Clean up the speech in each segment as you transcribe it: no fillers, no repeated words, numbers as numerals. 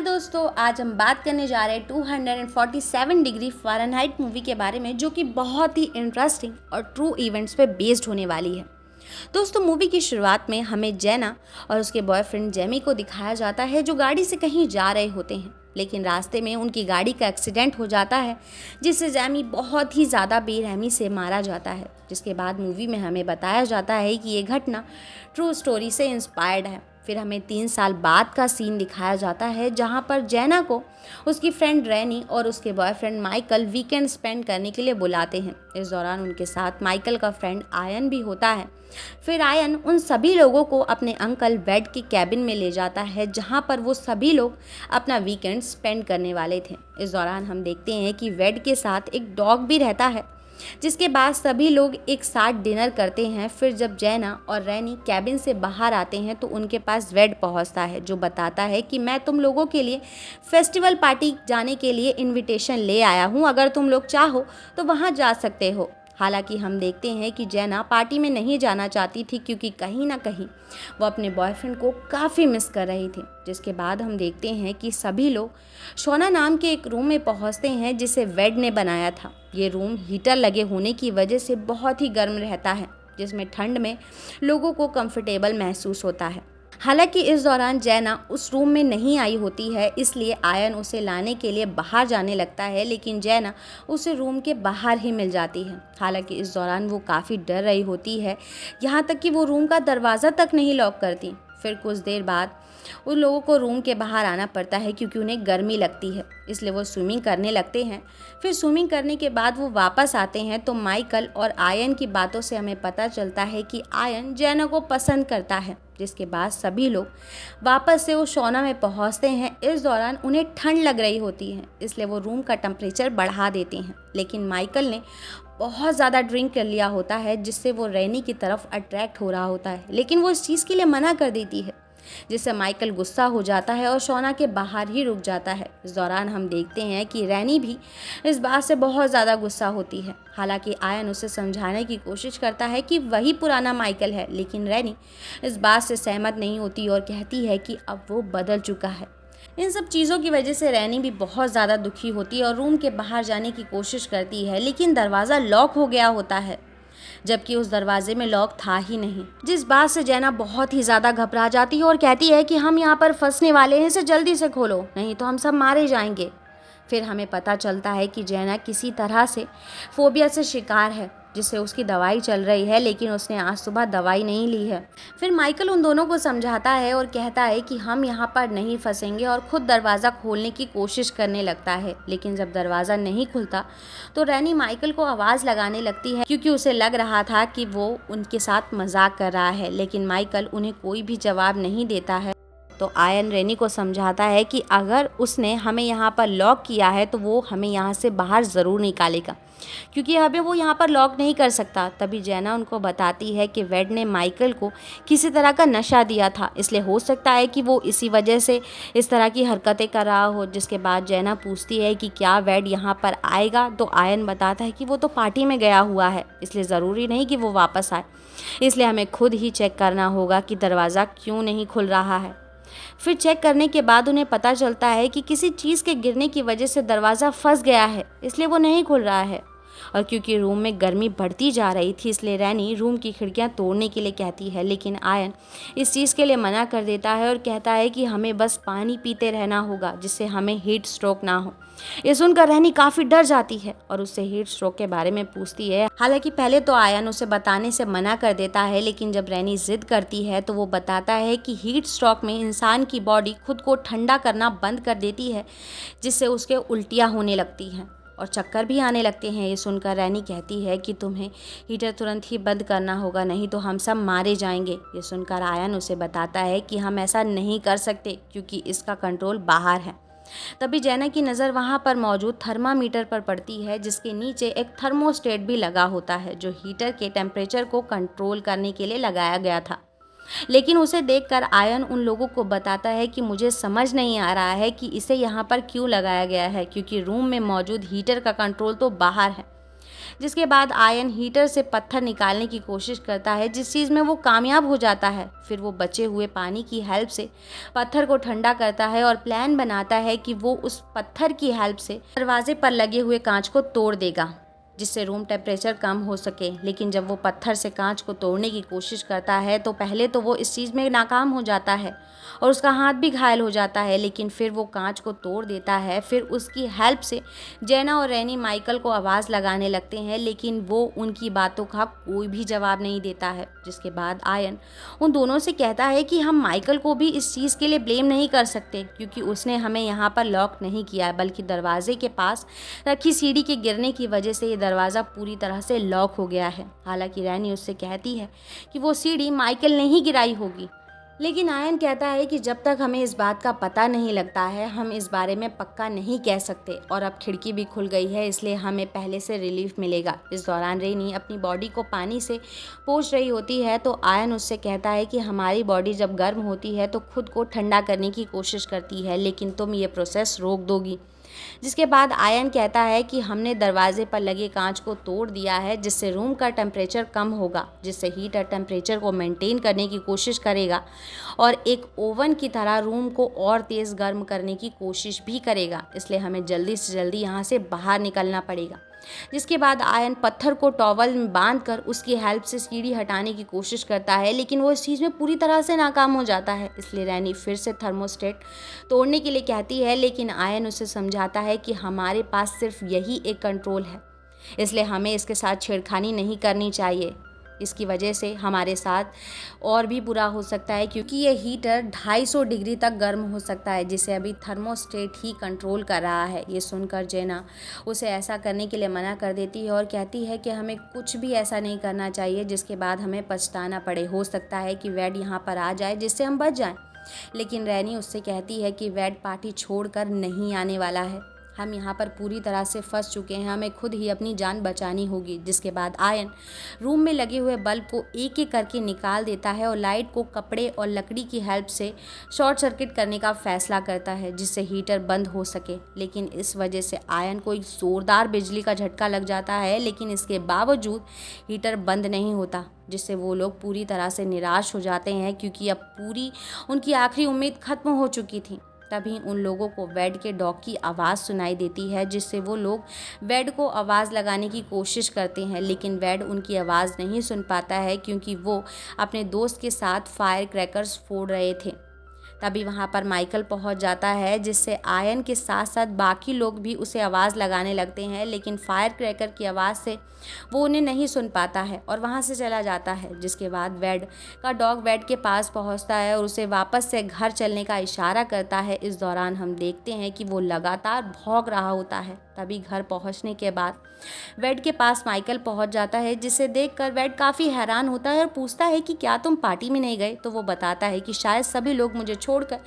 दोस्तों, आज हम बात करने जा रहे हैं 247 डिग्री फ़ारेनहाइट मूवी के बारे में, जो कि बहुत ही इंटरेस्टिंग और ट्रू इवेंट्स पे बेस्ड होने वाली है। दोस्तों, मूवी की शुरुआत में हमें जेना और उसके बॉयफ्रेंड जेमी को दिखाया जाता है, जो गाड़ी से कहीं जा रहे होते हैं, लेकिन रास्ते में उनकी गाड़ी का एक्सीडेंट हो जाता है, जिससे जेमी बहुत ही ज़्यादा बेरहमी से मारा जाता है। जिसके बाद मूवी में हमें बताया जाता है कि ये घटना ट्रू स्टोरी से इंस्पायर्ड है। फिर हमें 3 साल बाद का सीन दिखाया जाता है, जहाँ पर जेना को उसकी फ्रेंड रैनी और उसके बॉयफ्रेंड माइकल वीकेंड स्पेंड करने के लिए बुलाते हैं। इस दौरान उनके साथ माइकल का फ्रेंड आयन भी होता है। फिर आयन उन सभी लोगों को अपने अंकल वेड के कैबिन में ले जाता है, जहाँ पर वो सभी लोग अपना वीकेंड स्पेंड करने वाले थे। इस दौरान हम देखते हैं कि वेड के साथ एक डॉग भी रहता है। जिसके बाद सभी लोग एक साथ डिनर करते हैं। फिर जब जेना और रैनी कैबिन से बाहर आते हैं तो उनके पास वेड पहुंचता है, जो बताता है कि मैं तुम लोगों के लिए फेस्टिवल पार्टी जाने के लिए इनविटेशन ले आया हूं, अगर तुम लोग चाहो तो वहां जा सकते हो। हालांकि हम देखते हैं कि जेना पार्टी में नहीं जाना चाहती थी, क्योंकि कहीं ना कहीं वो अपने बॉयफ्रेंड को काफ़ी मिस कर रही थी। जिसके बाद हम देखते हैं कि सभी लोग शोना नाम के एक रूम में पहुंचते हैं, जिसे वेड ने बनाया था। ये रूम हीटर लगे होने की वजह से बहुत ही गर्म रहता है, जिसमें ठंड में लोगों को कंफर्टेबल महसूस होता है। हालांकि इस दौरान जेना उस रूम में नहीं आई होती है, इसलिए आयन उसे लाने के लिए बाहर जाने लगता है, लेकिन जेना उसे रूम के बाहर ही मिल जाती है। हालांकि इस दौरान वो काफ़ी डर रही होती है, यहाँ तक कि वो रूम का दरवाज़ा तक नहीं लॉक करती। फिर कुछ देर बाद उन लोगों को रूम के बाहर आना पड़ता है, क्योंकि उन्हें गर्मी लगती है, इसलिए वो स्विमिंग करने लगते हैं। फिर स्विमिंग करने के बाद वो वापस आते हैं तो माइकल और आयन की बातों से हमें पता चलता है कि आयन जेना को पसंद करता है। जिसके बाद सभी लोग वापस से वो शोना में पहुंचते हैं। इस दौरान उन्हें ठंड लग रही होती है, इसलिए वो रूम का टेम्परेचर बढ़ा देते हैं, लेकिन माइकल ने बहुत ज़्यादा ड्रिंक कर लिया होता है, जिससे वो रैनी की तरफ अट्रैक्ट हो रहा होता है, लेकिन वो इस चीज़ के लिए मना कर देती है, जिससे माइकल गुस्सा हो जाता है और शोना के बाहर ही रुक जाता है। इस दौरान हम देखते हैं कि रैनी भी इस बात से बहुत ज़्यादा गुस्सा होती है। हालांकि आयन उसे समझाने की कोशिश करता है कि वही पुराना माइकल है, लेकिन रैनी इस बात से सहमत नहीं होती और कहती है कि अब वो बदल चुका है। इन सब चीज़ों की वजह से रैनी भी बहुत ज़्यादा दुखी होती है और रूम के बाहर जाने की कोशिश करती है, लेकिन दरवाज़ा लॉक हो गया होता है, जबकि उस दरवाजे में लॉक था ही नहीं। जिस बात से जेना बहुत ही ज़्यादा घबरा जाती है और कहती है कि हम यहाँ पर फंसने वाले हैं, इसे जल्दी से खोलो, नहीं तो हम सब मारे जाएंगे। फिर हमें पता चलता है कि जेना किसी तरह से फोबिया से शिकार है, जिससे उसकी दवाई चल रही है, लेकिन उसने आज सुबह दवाई नहीं ली है। फिर माइकल उन दोनों को समझाता है और कहता है कि हम यहाँ पर नहीं फंसेंगे, और खुद दरवाज़ा खोलने की कोशिश करने लगता है। लेकिन जब दरवाज़ा नहीं खुलता तो रैनी माइकल को आवाज़ लगाने लगती है, क्योंकि उसे लग रहा था कि वो उनके साथ मजाक कर रहा है, लेकिन माइकल उन्हें कोई भी जवाब नहीं देता है। तो आयन रैनी को समझाता है कि अगर उसने हमें यहाँ पर लॉक किया है तो वो हमें यहाँ से बाहर ज़रूर निकालेगा, क्योंकि अभी वो यहाँ पर लॉक नहीं कर सकता। तभी जेना उनको बताती है कि वेड ने माइकल को किसी तरह का नशा दिया था, इसलिए हो सकता है कि वो इसी वजह से इस तरह की हरकतें कर रहा हो। जिसके बाद जेना पूछती है कि क्या वेड यहाँ पर आएगा, तो आयन बताता है कि वो तो पार्टी में गया हुआ है, इसलिए ज़रूरी नहीं कि वो वापस आए, इसलिए हमें खुद ही चेक करना होगा कि दरवाज़ा क्यों नहीं खुल रहा है। फिर चेक करने के बाद उन्हें पता चलता है कि किसी चीज़ के गिरने की वजह से दरवाज़ा फंस गया है, इसलिए वो नहीं खुल रहा है। और क्योंकि रूम में गर्मी बढ़ती जा रही थी, इसलिए रैनी रूम की खिड़कियां तोड़ने के लिए कहती है, लेकिन आयन इस चीज़ के लिए मना कर देता है और कहता है कि हमें बस पानी पीते रहना होगा, जिससे हमें हीट स्ट्रोक ना हो। ये सुनकर रैनी काफ़ी डर जाती है और उससे हीट स्ट्रोक के बारे में पूछती है। हालांकि पहले तो आयन उसे बताने से मना कर देता है, लेकिन जब रैनी जिद करती है तो वो बताता है कि हीट स्ट्रोक में इंसान की बॉडी खुद को ठंडा करना बंद कर देती है, जिससे उसके उल्टियाँ होने लगती हैं और चक्कर भी आने लगते हैं। ये सुनकर रैनी कहती है कि तुम्हें हीटर तुरंत ही बंद करना होगा, नहीं तो हम सब मारे जाएंगे। ये सुनकर आयन उसे बताता है कि हम ऐसा नहीं कर सकते, क्योंकि इसका कंट्रोल बाहर है। तभी जेना की नज़र वहाँ पर मौजूद थर्मामीटर पर पड़ती है, जिसके नीचे एक थर्मोस्टेट भी लगा होता है, जो हीटर के टेम्परेचर को कंट्रोल करने के लिए लगाया गया था। लेकिन उसे देखकर आयन उन लोगों को बताता है कि मुझे समझ नहीं आ रहा है कि इसे यहाँ पर क्यों लगाया गया है, क्योंकि रूम में मौजूद हीटर का कंट्रोल तो बाहर है। जिसके बाद आयन हीटर से पत्थर निकालने की कोशिश करता है, जिस चीज़ में वो कामयाब हो जाता है। फिर वो बचे हुए पानी की हेल्प से पत्थर को ठंडा करता है और प्लान बनाता है कि वो उस पत्थर की हेल्प से दरवाजे पर लगे हुए कांच को तोड़ देगा, जिससे रूम टेम्परेचर कम हो सके। लेकिन जब वो पत्थर से कांच को तोड़ने की कोशिश करता है तो पहले तो वो इस चीज़ में नाकाम हो जाता है और उसका हाथ भी घायल हो जाता है, लेकिन फिर वो कांच को तोड़ देता है। फिर उसकी हेल्प से जेना और रैनी माइकल को आवाज़ लगाने लगते हैं, लेकिन वो उनकी बातों का कोई भी जवाब नहीं देता है। जिसके बाद आयन उन दोनों से कहता है कि हम माइकल को भी इस चीज़ के लिए ब्लेम नहीं कर सकते, क्योंकि उसने हमें यहाँ पर लॉक नहीं किया, बल्कि दरवाजे के पास रखी सीढ़ी के गिरने की वजह से ये दरवाज़ा पूरी तरह से लॉक हो गया है। हालांकि रैनी उससे कहती है कि वो सीढ़ी माइकल ने ही गिराई होगी, लेकिन आयन कहता है कि जब तक हमें इस बात का पता नहीं लगता है हम इस बारे में पक्का नहीं कह सकते। और अब खिड़की भी खुल गई है, इसलिए हमें पहले से रिलीफ मिलेगा। इस दौरान रेनी अपनी बॉडी को पानी से पोंछ रही होती है, तो आयन उससे कहता है कि हमारी बॉडी जब गर्म होती है तो खुद को ठंडा करने की कोशिश करती है, लेकिन तुम ये प्रोसेस रोक दोगी। जिसके बाद आयन कहता है कि हमने दरवाजे पर लगे कांच को तोड़ दिया है, जिससे रूम का टेम्परेचर कम होगा, जिससे हीटर टेम्परेचर को मेंटेन करने की कोशिश करेगा और एक ओवन की तरह रूम को और तेज़ गर्म करने की कोशिश भी करेगा। इसलिए हमें जल्दी से जल्दी यहाँ से बाहर निकलना पड़ेगा। जिसके बाद आयन पत्थर को टॉवल में बांधकर उसकी हेल्प से सीढ़ी हटाने की कोशिश करता है, लेकिन वो इस चीज़ में पूरी तरह से नाकाम हो जाता है। इसलिए रैनी फिर से थर्मोस्टेट तोड़ने के लिए कहती है, लेकिन आयन उसे समझाता है कि हमारे पास सिर्फ यही एक कंट्रोल है, इसलिए हमें इसके साथ छेड़खानी नहीं करनी चाहिए। इसकी वजह से हमारे साथ और भी बुरा हो सकता है, क्योंकि ये हीटर 250 डिग्री तक गर्म हो सकता है, जिसे अभी थर्मोस्टेट ही कंट्रोल कर रहा है। ये सुनकर जेना उसे ऐसा करने के लिए मना कर देती है और कहती है कि हमें कुछ भी ऐसा नहीं करना चाहिए जिसके बाद हमें पछताना पड़े। हो सकता है कि वेड यहाँ पर आ जाए जिससे हम बच जाएं। लेकिन रैनी उससे कहती है कि वेड पार्टी छोड़कर नहीं आने वाला है, हम यहाँ पर पूरी तरह से फंस चुके हैं, हमें खुद ही अपनी जान बचानी होगी। जिसके बाद आयन रूम में लगे हुए बल्ब को एक एक करके निकाल देता है और लाइट को कपड़े और लकड़ी की हेल्प से शॉर्ट सर्किट करने का फैसला करता है, जिससे हीटर बंद हो सके। लेकिन इस वजह से आयन को एक ज़ोरदार बिजली का झटका लग जाता है, लेकिन इसके बावजूद हीटर बंद नहीं होता, जिससे वो लोग पूरी तरह से निराश हो जाते हैं, क्योंकि अब पूरी उनकी आखिरी उम्मीद खत्म हो चुकी थी। तभी उन लोगों को वेड के डॉग की आवाज़ सुनाई देती है, जिससे वो लोग वेड को आवाज़ लगाने की कोशिश करते हैं, लेकिन वेड उनकी आवाज़ नहीं सुन पाता है, क्योंकि वो अपने दोस्त के साथ फायर क्रैकर्स फोड़ रहे थे। तभी वहाँ पर माइकल पहुँच जाता है, जिससे आयन के साथ साथ बाकी लोग भी उसे आवाज़ लगाने लगते हैं, लेकिन फायर क्रैकर की आवाज़ से वो उन्हें नहीं सुन पाता है और वहाँ से चला जाता है। जिसके बाद वेड का डॉग वेड के पास पहुँचता है और उसे वापस से घर चलने का इशारा करता है। इस दौरान हम देखते हैं कि वो लगातार भौंक रहा होता है। तभी घर पहुँचने के बाद वेड के पास माइकल पहुँच जाता है, जिसे देखकर वेड काफ़ी हैरान होता है और पूछता है कि क्या तुम पार्टी में नहीं गए। तो वो बताता है कि शायद सभी लोग मुझे छोड़कर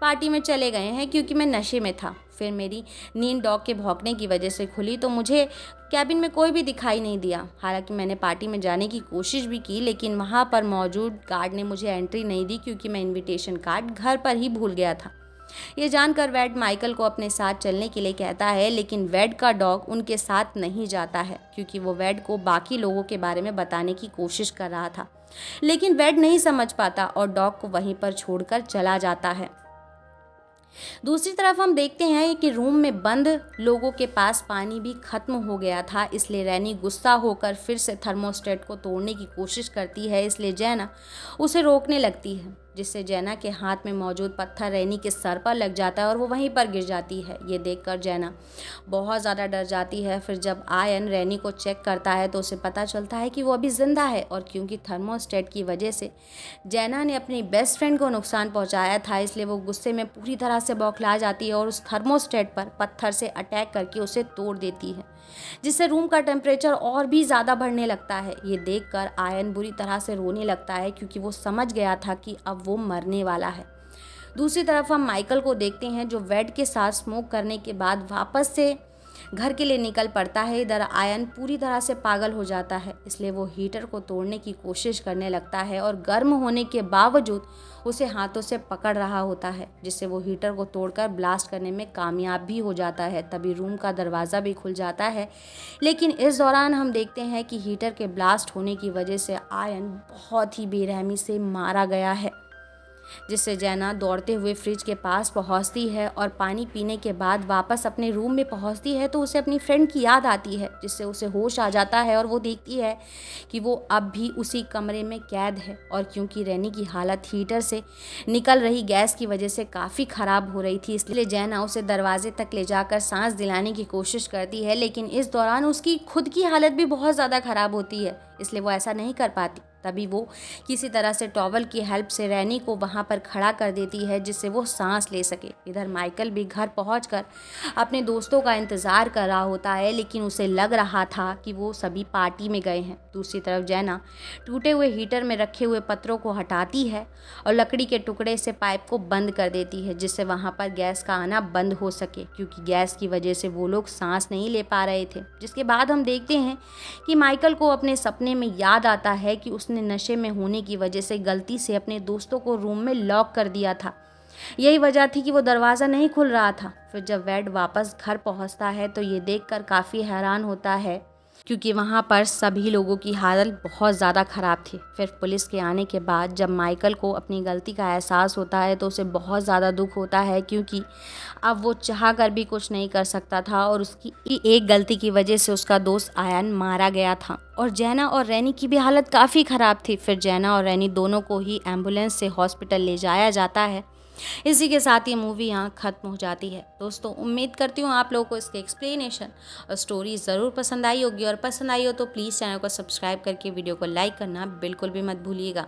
पार्टी में चले गए हैं, क्योंकि मैं नशे में था। फिर मेरी नींद डॉग के भौंकने की वजह से खुली, तो मुझे कैबिन में कोई भी दिखाई नहीं दिया। हालांकि मैंने पार्टी में जाने की कोशिश भी की, लेकिन वहाँ पर मौजूद गार्ड ने मुझे एंट्री नहीं दी, क्योंकि मैं इनविटेशन कार्ड घर पर ही भूल गया था। ये जानकर वेड माइकल को अपने साथ चलने के लिए कहता है, लेकिन वेड का डॉग उनके साथ नहीं जाता है, क्योंकि वो वेड को बाकी लोगों के बारे में बताने की कोशिश कर रहा था। लेकिन वेड नहीं समझ पाता और डॉग को वहीं पर छोड़कर चला जाता है। दूसरी तरफ हम देखते हैं कि रूम में बंद लोगों के पास पानी भी खत्म हो गया था, इसलिए रैनी गुस्सा होकर फिर से थर्मोस्टेट को तोड़ने की कोशिश करती है। इसलिए जेना उसे रोकने लगती है, जिससे जेना के हाथ में मौजूद पत्थर रैनी के सर पर लग जाता है और वो वहीं पर गिर जाती है। ये देखकर जेना बहुत ज़्यादा डर जाती है। फिर जब आयन रैनी को चेक करता है तो उसे पता चलता है कि वो अभी ज़िंदा है, और क्योंकि थर्मोस्टेट की वजह से जेना ने अपनी बेस्ट फ्रेंड को नुकसान पहुंचाया था, इसलिए वो गुस्से में पूरी तरह से बौखला जाती है और उस थर्मोस्टेट पर पत्थर से अटैक करके उसे तोड़ देती है, जिससे रूम का टेम्परेचर और भी ज़्यादा बढ़ने लगता है। ये देखकर आयन बुरी तरह से रोने लगता है, क्योंकि वो समझ गया था कि अब वो मरने वाला है। दूसरी तरफ हम माइकल को देखते हैं, जो वेड के साथ स्मोक करने के बाद वापस से घर के लिए निकल पड़ता है। इधर आयन पूरी तरह से पागल हो जाता है, इसलिए वो हीटर को तोड़ने की कोशिश करने लगता है और गर्म होने के बावजूद उसे हाथों से पकड़ रहा होता है, जिससे वो हीटर को तोड़कर ब्लास्ट करने में कामयाब भी हो जाता है। तभी रूम का दरवाज़ा भी खुल जाता है, लेकिन इस दौरान हम देखते हैं कि हीटर के ब्लास्ट होने की वजह से आयन बहुत ही बेरहमी से मारा गया है, जिससे जैना दौड़ते हुए फ्रिज के पास पहुंचती है और पानी पीने के बाद वापस अपने रूम में पहुंचती है तो उसे अपनी फ्रेंड की याद आती है, जिससे उसे होश आ जाता है और वो देखती है कि वो अब भी उसी कमरे में कैद है। और क्योंकि रैनी की हालत हीटर से निकल रही गैस की वजह से काफ़ी ख़राब हो रही थी, इसलिए जैना उसे दरवाजे तक ले जाकर सांस दिलाने की कोशिश करती है, लेकिन इस दौरान उसकी खुद की हालत भी बहुत ज़्यादा ख़राब होती है, इसलिए वो ऐसा नहीं कर पाती। तभी वो किसी तरह से टॉवल की हेल्प से रैनी को वहाँ पर खड़ा कर देती है, जिससे वो सांस ले सके। इधर माइकल भी घर पहुंचकर अपने दोस्तों का इंतज़ार कर रहा होता है, लेकिन उसे लग रहा था कि वो सभी पार्टी में गए हैं। दूसरी तरफ जैना टूटे हुए हीटर में रखे हुए पत्रों को हटाती है और लकड़ी के टुकड़े से पाइप को बंद कर देती है, जिससे वहाँ पर गैस का आना बंद हो सके, क्योंकि गैस की वजह से वो लोग सांस नहीं ले पा रहे थे। जिसके बाद हम देखते हैं कि माइकल को अपने सपने में याद आता है कि उसने नशे में होने की वजह से गलती से अपने दोस्तों को रूम में लॉक कर दिया था। यही वजह थी कि वो दरवाज़ा नहीं खुल रहा था। फिर जब वेड वापस घर पहुंचता है तो ये देखकर काफ़ी हैरान होता है, क्योंकि वहाँ पर सभी लोगों की हालत बहुत ज़्यादा ख़राब थी। फिर पुलिस के आने के बाद जब माइकल को अपनी गलती का एहसास होता है तो उसे बहुत ज़्यादा दुख होता है, क्योंकि अब वो चाह कर भी कुछ नहीं कर सकता था और उसकी एक गलती की वजह से उसका दोस्त आयन मारा गया था। और जैना और रैनी की भी हालत काफ़ी ख़राब थी। फिर जैना और रैनी दोनों को ही एम्बुलेंस से हॉस्पिटल ले जाया जाता है। इसी के साथ ये मूवी यहाँ ख़त्म हो जाती है। दोस्तों, उम्मीद करती हूँ आप लोगों को इसके एक्सप्लेनेशन और स्टोरी ज़रूर पसंद आई होगी, और पसंद आई हो तो प्लीज़ चैनल को सब्सक्राइब करके वीडियो को लाइक करना बिल्कुल भी मत भूलिएगा।